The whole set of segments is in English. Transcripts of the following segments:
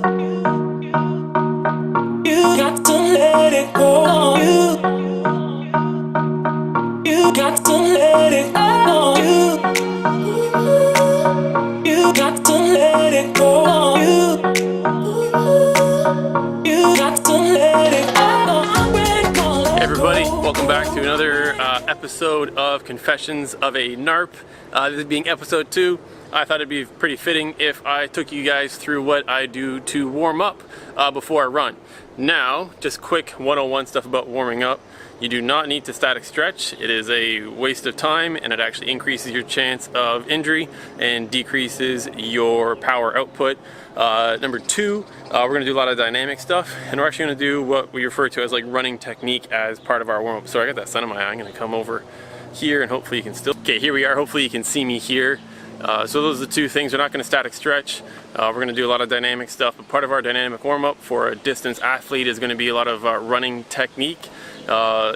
You got to let it go. You got to let it go. You got to let it go. You got to let it go. Hey everybody, welcome back to another episode of Confessions of a NARP. This being episode 2. I thought it'd be pretty fitting if I took you guys through what I do to warm up before I run. Now, just quick 101 stuff about warming up. You do not need to static stretch. It is a waste of time, and it actually increases your chance of injury and decreases your power output. Number 2, we're going to do a lot of dynamic stuff, and we're actually going to do what we refer to as like running technique as part of our warm-up. So I got that sun in my eye. I'm going to come over here, and hopefully you can still... Okay, here we are. Hopefully you can see me here. So those are the 2 things. We're not going to static stretch. We're going to do a lot of dynamic stuff, but part of our dynamic warm-up for a distance athlete is going to be a lot of running technique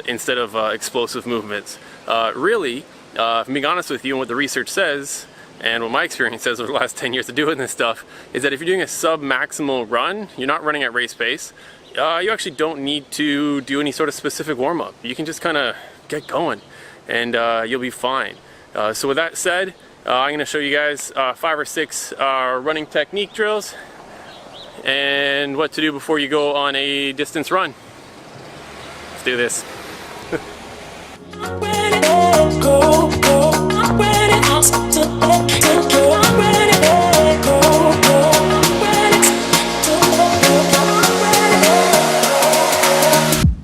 instead of explosive movements. Really, if I'm being honest with you, and what the research says, and what my experience says over the last 10 years of doing this stuff, is that if you're doing a sub-maximal run, you're not running at race pace, you actually don't need to do any sort of specific warm-up. You can just kind of get going, and you'll be fine. So with that said, I'm going to show you guys 5 or 6 running technique drills and what to do before you go on a distance run. Let's do this.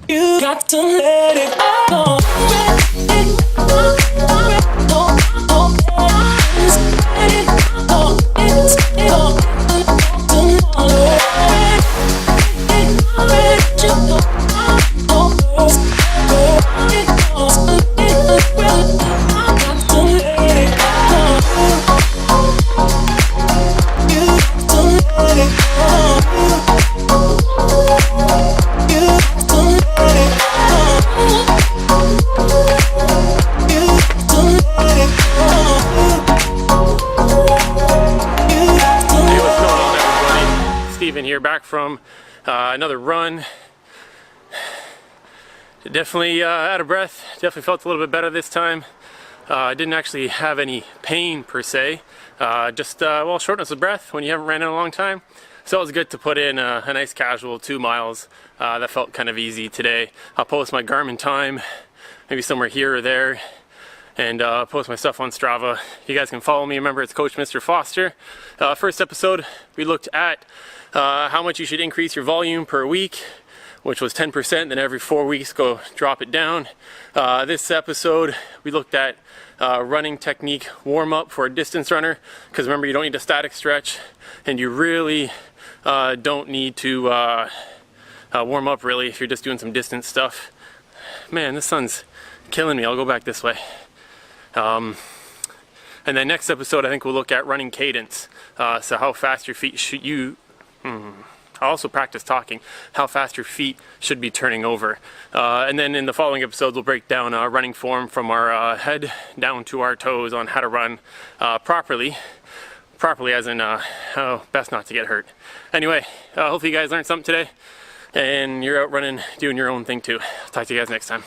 You got to let it go. Here back from another run. Definitely out of breath. Definitely felt a little bit better this time. I didn't actually have any pain per se, just well, shortness of breath when you haven't ran in a long time. So it was good to put in a nice casual 2 miles. That felt kind of easy today. I'll post my Garmin time maybe somewhere here or there, and post my stuff on Strava. You guys can follow me. Remember, it's Coach Mr. Foster. First episode, we looked at how much you should increase your volume per week, which was 10%, then every 4 weeks go drop it down. This episode, we looked at running technique warm-up for a distance runner, because remember, you don't need a static stretch, and you really don't need to warm up really if you're just doing some distance stuff. Man, this sun's killing me. I'll go back this way. And then next episode, I think we'll look at running cadence. So how fast your feet should I also practice talking, how fast your feet should be turning over. And then in the following episodes, we'll break down running form from our head down to our toes on how to run properly. Properly as in, best not to get hurt. Anyway, hopefully you guys learned something today, and you're out running, doing your own thing too. I'll talk to you guys next time.